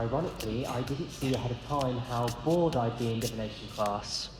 Ironically, I didn't see ahead of time how bored I'd be in divination class.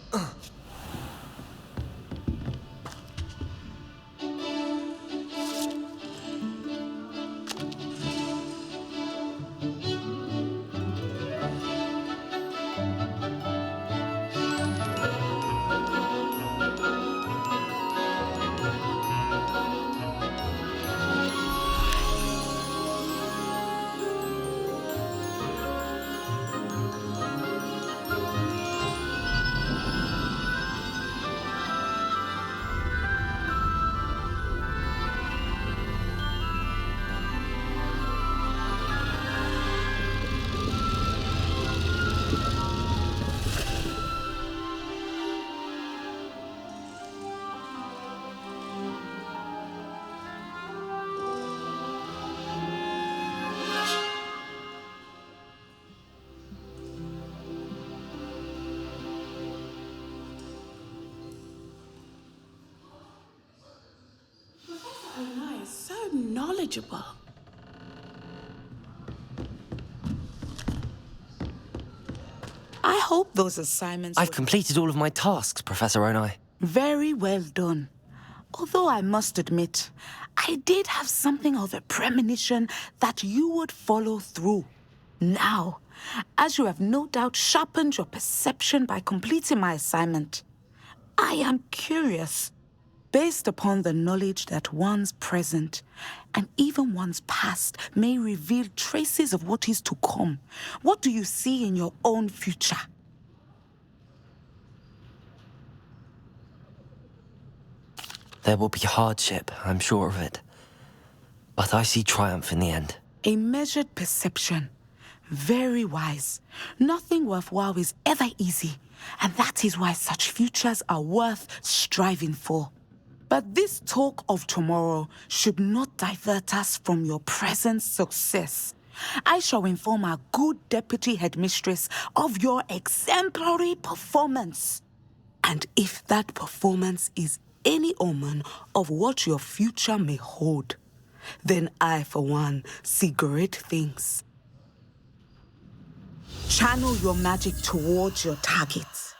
So knowledgeable. I hope those assignments I've completed all of my tasks, Professor Onai. Very well done. Although I must admit, I did have something of a premonition that you would follow through. Now, as you have no doubt sharpened your perception by completing my assignment, I am curious. Based upon the knowledge that one's present and even one's past may reveal traces of what is to come, what do you see in your own future? There will be hardship, I'm sure of it. But I see triumph in the end. A measured perception. Very wise. Nothing worthwhile is ever easy, and that is why such futures are worth striving for. But this talk of tomorrow should not divert us from your present success. I shall inform our good deputy headmistress of your exemplary performance. And if that performance is any omen of what your future may hold, then I, for one, see great things. Channel your magic towards your targets.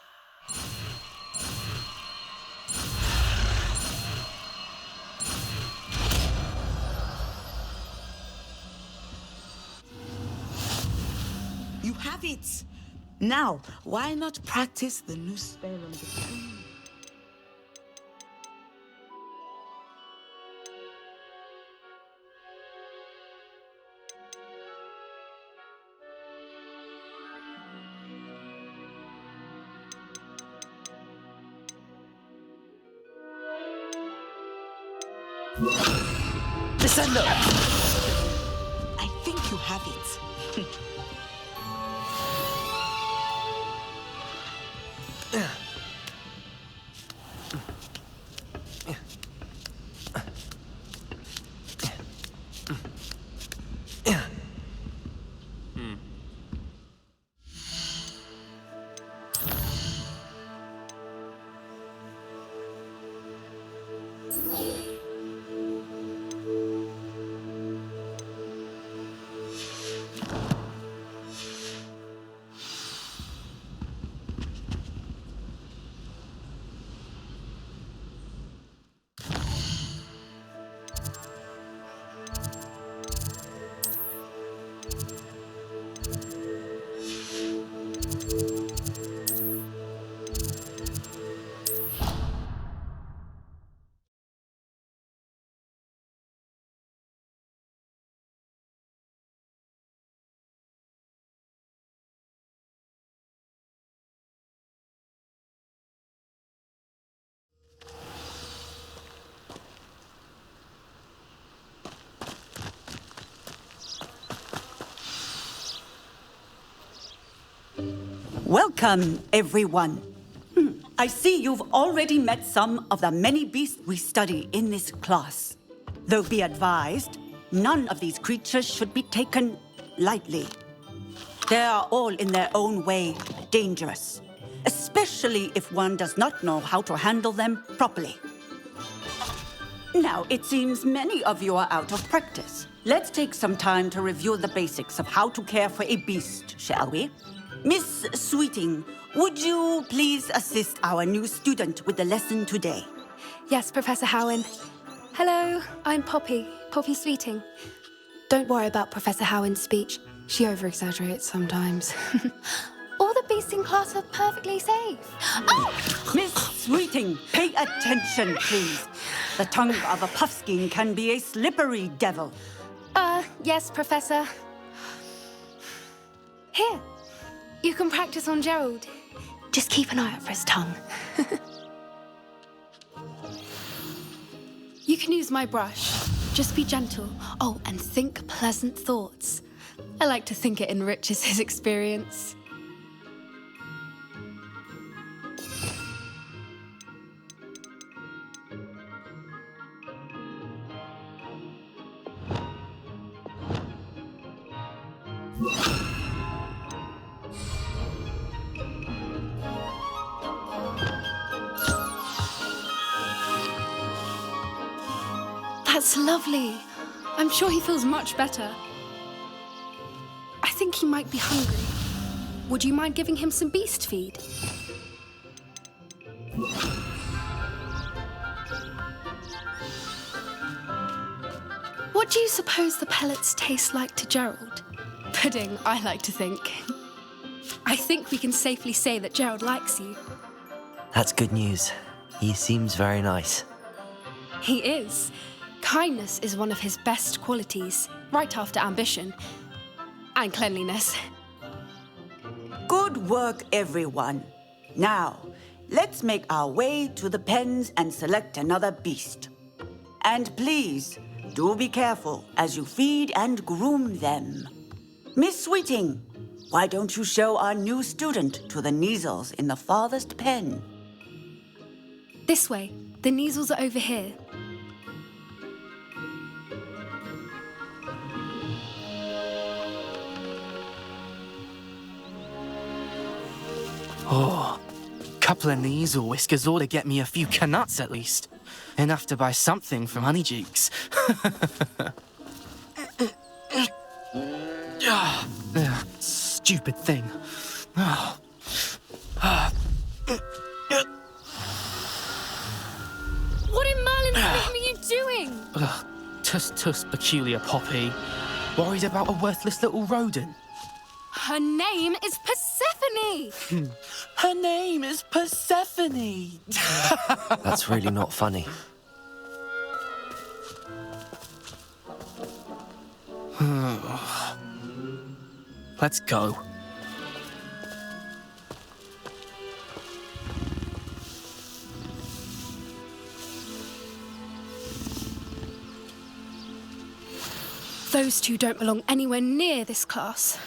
You have it. Now, why not practice the new spell on the king? Descendo! I think you have it. Welcome, everyone. I see you've already met some of the many beasts we study in this class. Though be advised, none of these creatures should be taken lightly. They are all in their own way dangerous, especially if one does not know how to handle them properly. Now, it seems many of you are out of practice. Let's take some time to review the basics of how to care for a beast, shall we? Miss Sweeting, would you please assist our new student with the lesson today? Yes, Professor Howen. Hello, I'm Poppy Sweeting. Don't worry about Professor Howen's speech. She over-exaggerates sometimes. All the beasts in class are perfectly safe. Oh! Miss Sweeting, pay attention, please. The tongue of a puffskein can be a slippery devil. Yes, Professor. Here, you can practice on Gerald. Just keep an eye out for his tongue. You can use my brush. Just be gentle. Oh, and think pleasant thoughts. I like to think it enriches his experience. That's lovely. I'm sure he feels much better. I think he might be hungry. Would you mind giving him some beast feed? What do you suppose the pellets taste like to Gerald? Pudding, I like to think. I think we can safely say that Gerald likes you. That's good news. He seems very nice. He is. Kindness is one of his best qualities, right after ambition and cleanliness. Good work, everyone. Now, let's make our way to the pens and select another beast. And please, do be careful as you feed and groom them. Miss Sweeting, why don't you show our new student to the Neasels in the farthest pen? This way. The Neasels are over here. Oh, couple of Neasel whiskers ought to get me a few canuts at least. Enough to buy something from Honeydukes. Stupid thing. What in Merlin's name are you doing? Tuss, peculiar Poppy. Worried about a worthless little rodent. Her name is Persephone! Her name is Persephone! That's really not funny. Let's go. Those two don't belong anywhere near this class.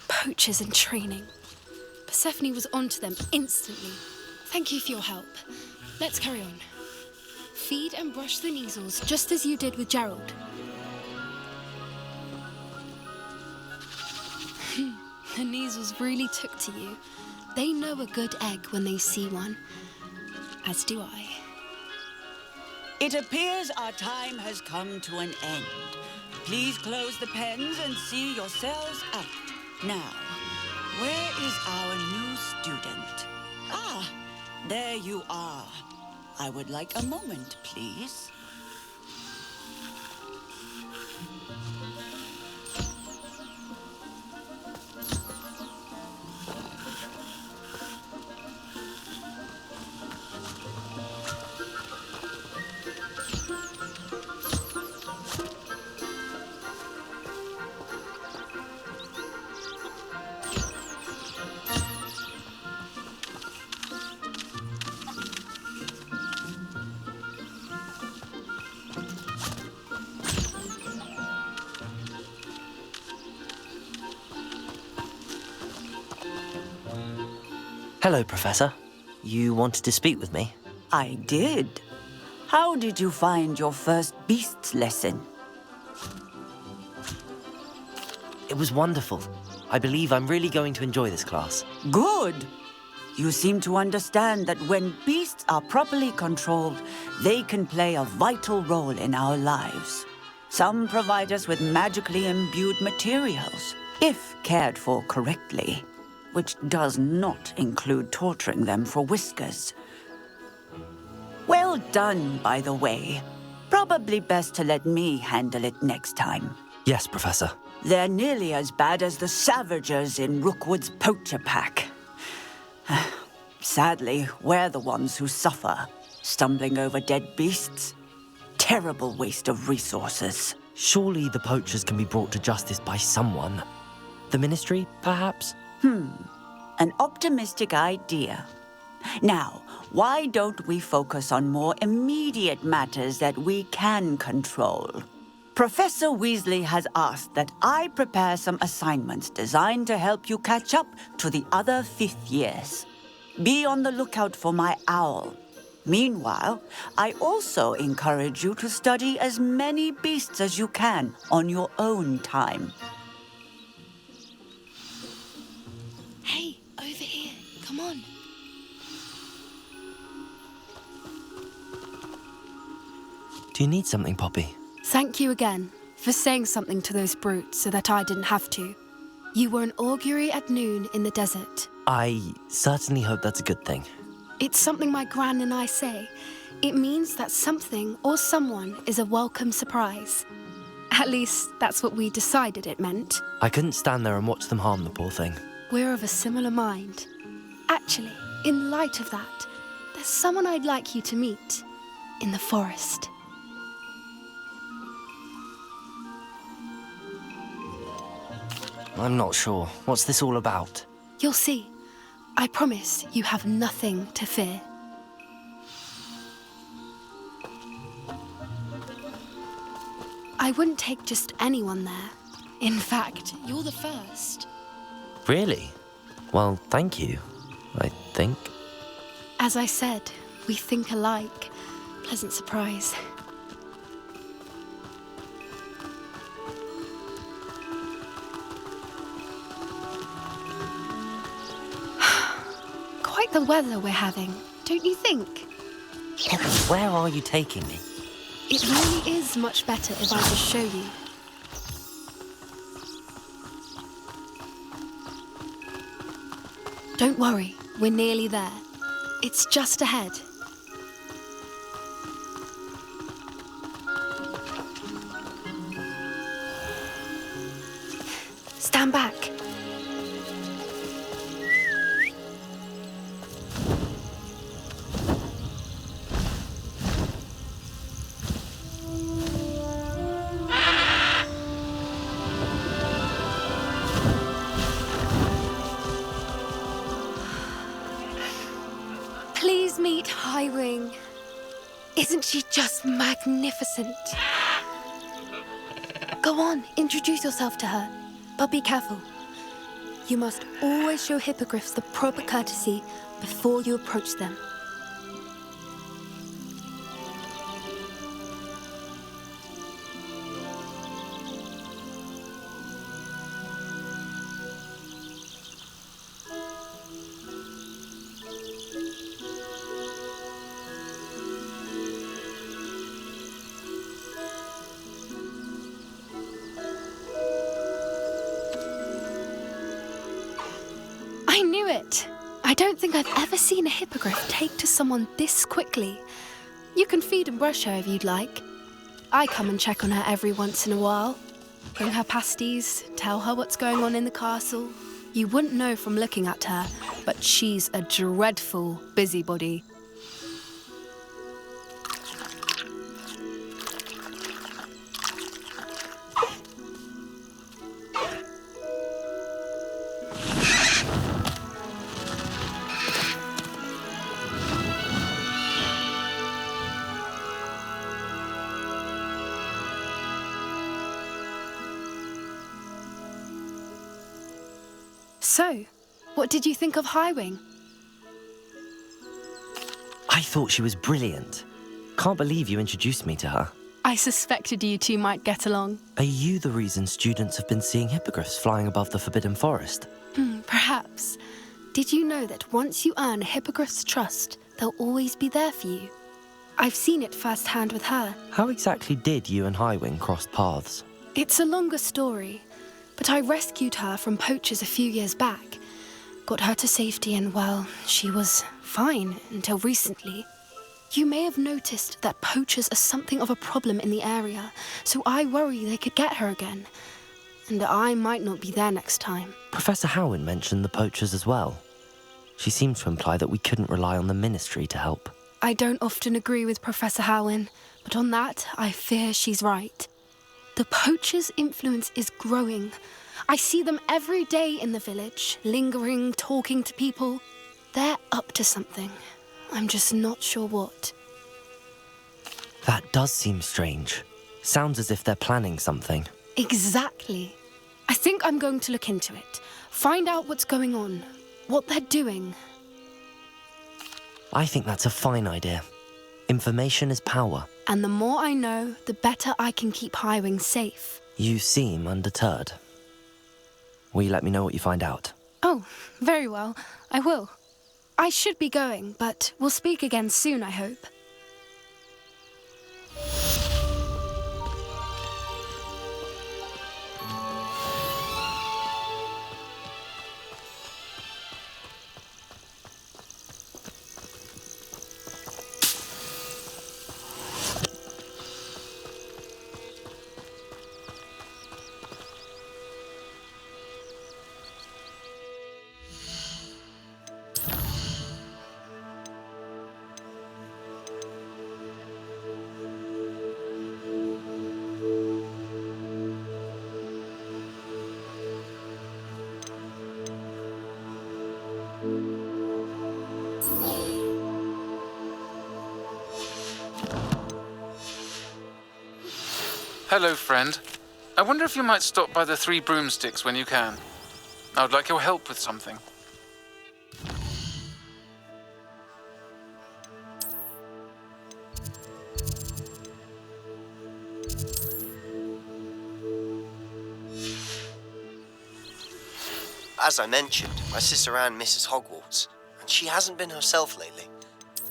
Poachers in training. Persephone was onto them instantly. Thank you for your help. Let's carry on. Feed and brush the Neasels just as you did with Gerald. The Neasels really took to you. They know a good egg when they see one. As do I. It appears our time has come to an end. Please close the pens and see yourselves out. Now, where is our new student? Ah, there you are. I would like a moment, please. Hello, Professor. You wanted to speak with me? I did. How did you find your first beasts lesson? It was wonderful. I believe I'm really going to enjoy this class. Good. You seem to understand that when beasts are properly controlled, they can play a vital role in our lives. Some provide us with magically imbued materials, if cared for correctly, which does not include torturing them for whiskers. Well done, by the way. Probably best to let me handle it next time. Yes, Professor. They're nearly as bad as the Savagers in Rookwood's poacher pack. Sadly, we're the ones who suffer, stumbling over dead beasts. Terrible waste of resources. Surely the poachers can be brought to justice by someone. The Ministry, perhaps? An optimistic idea. Now, why don't we focus on more immediate matters that we can control? Professor Weasley has asked that I prepare some assignments designed to help you catch up to the other fifth years. Be on the lookout for my owl. Meanwhile, I also encourage you to study as many beasts as you can on your own time. Hey, over here. Come on. Do you need something, Poppy? Thank you again for saying something to those brutes so that I didn't have to. You were an augury at noon in the desert. I certainly hope that's a good thing. It's something my gran and I say. It means that something or someone is a welcome surprise. At least, that's what we decided it meant. I couldn't stand there and watch them harm the poor thing. We're of a similar mind. Actually, in light of that, there's someone I'd like you to meet in the forest. I'm not sure. What's this all about? You'll see. I promise you have nothing to fear. I wouldn't take just anyone there. In fact, you're the first. Really? Well, thank you, I think. As I said, we think alike. Pleasant surprise. Quite the weather we're having, don't you think? Where are you taking me? It really is much better if I just show you. Don't worry, we're nearly there. It's just ahead. Stand back. Please meet Highwing. Isn't she just magnificent? Go on, introduce yourself to her. But be careful. You must always show hippogriffs the proper courtesy before you approach them. I knew it! I don't think I've ever seen a hippogriff take to someone this quickly. You can feed and brush her if you'd like. I come and check on her every once in a while. Bring her pasties, tell her what's going on in the castle. You wouldn't know from looking at her, but she's a dreadful busybody. So, what did you think of Highwing? I thought she was brilliant. Can't believe you introduced me to her. I suspected you two might get along. Are you the reason students have been seeing hippogriffs flying above the Forbidden Forest? Perhaps. Did you know that once you earn a hippogriff's trust, they'll always be there for you? I've seen it firsthand with her. How exactly did you and Highwing cross paths? It's a longer story, but I rescued her from poachers a few years back. Got her to safety and, well, she was fine until recently. You may have noticed that poachers are something of a problem in the area, so I worry they could get her again. And I might not be there next time. Professor Howin mentioned the poachers as well. She seemed to imply that we couldn't rely on the Ministry to help. I don't often agree with Professor Howin, but on that, I fear she's right. The poachers' influence is growing. I see them every day in the village, lingering, talking to people. They're up to something. I'm just not sure what. That does seem strange. Sounds as if they're planning something. Exactly. I think I'm going to look into it. Find out what's going on, what they're doing. I think that's a fine idea. Information is power. And the more I know, the better I can keep Highwing safe. You seem undeterred. Will you let me know what you find out? Oh, very well. I will. I should be going, but we'll speak again soon, I hope. Hello, friend. I wonder if you might stop by the Three Broomsticks when you can. I would like your help with something. As I mentioned, my sister Anne misses Hogwarts, and she hasn't been herself lately.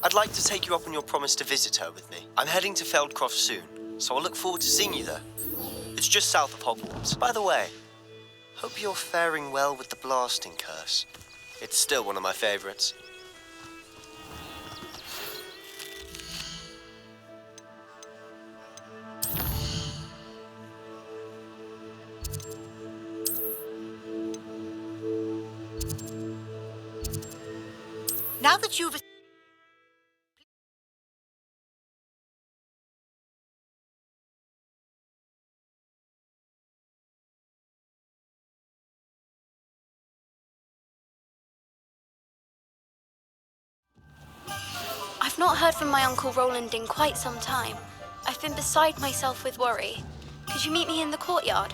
I'd like to take you up on your promise to visit her with me. I'm heading to Feldcroft soon, so I'll look forward to seeing you there. It's just south of Hogwarts. By the way, hope you're faring well with the blasting curse. It's still one of my favorites. Now that you've... I've not heard from my Uncle Roland in quite some time. I've been beside myself with worry. Could you meet me in the courtyard?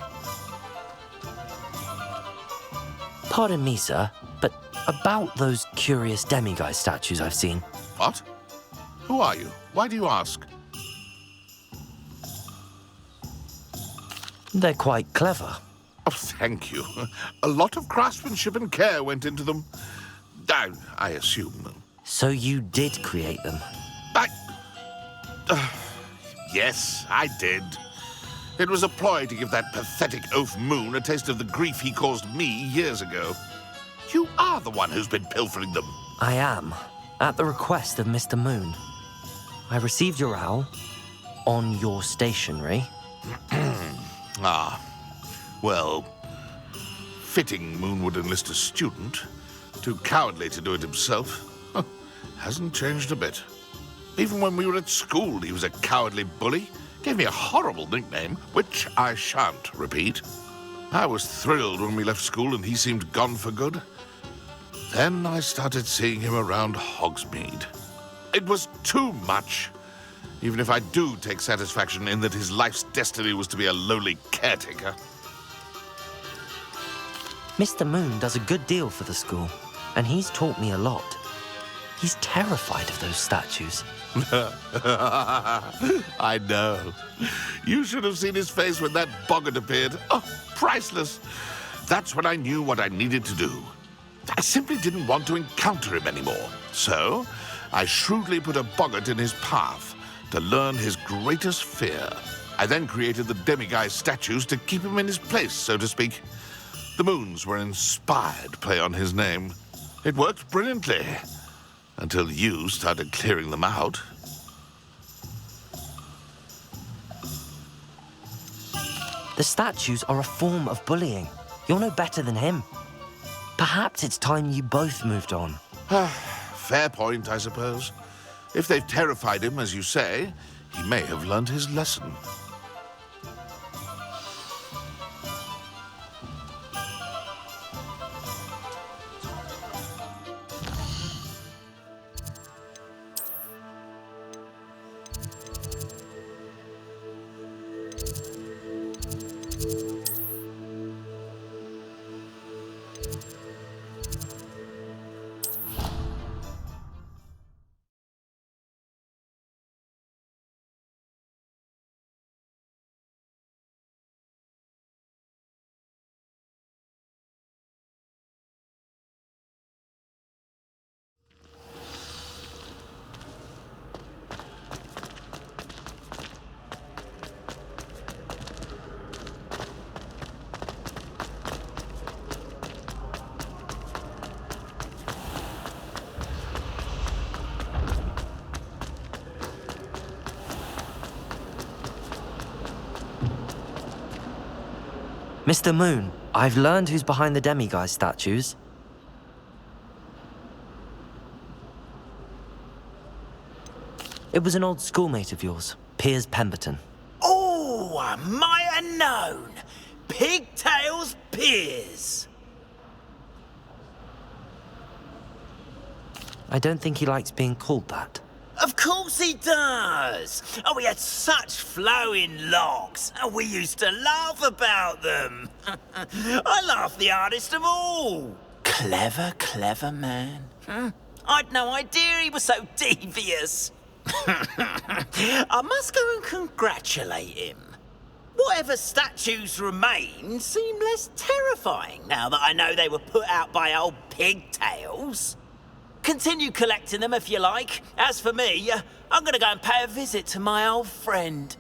Pardon me, sir, but about those curious demiguise statues I've seen. What? Who are you? Why do you ask? They're quite clever. Oh, thank you. A lot of craftsmanship and care went into them. I assume. So you did create them? Yes, I did. It was a ploy to give that pathetic oaf Moon a taste of the grief he caused me years ago. You are the one who's been pilfering them. I am, at the request of Mr. Moon. I received your owl on your stationery. Well, fitting Moon would enlist a student. Too cowardly to do it himself. Hasn't changed a bit. Even when we were at school, he was a cowardly bully. Gave me a horrible nickname, which I shan't repeat. I was thrilled when we left school and he seemed gone for good. Then I started seeing him around Hogsmeade. It was too much. Even if I do take satisfaction in that his life's destiny was to be a lowly caretaker. Mr. Moon does a good deal for the school, and he's taught me a lot. He's terrified of those statues. I know. You should have seen his face when that boggart appeared. Oh, priceless. That's when I knew what I needed to do. I simply didn't want to encounter him anymore. So, I shrewdly put a boggart in his path to learn his greatest fear. I then created the demiguise statues to keep him in his place, so to speak. The moons were an inspired play on his name. It worked brilliantly, until you started clearing them out. The statues are a form of bullying. You're no better than him. Perhaps it's time you both moved on. Fair point, I suppose. If they've terrified him, as you say, he may have learned his lesson. Mr. Moon, I've learned who's behind the demiguise statues. It was an old schoolmate of yours, Piers Pemberton. Oh, I might have known. Pigtails Piers. I don't think he likes being called that. Of course he does. Oh, he had such flowing locks, and we used to laugh about them. I laughed the hardest of all. Clever, clever man. I'd no idea he was so devious. I must go and congratulate him. Whatever statues remain seem less terrifying now that I know they were put out by old pigtails. Continue collecting them if you like. As for me, I'm gonna go and pay a visit to my old friend.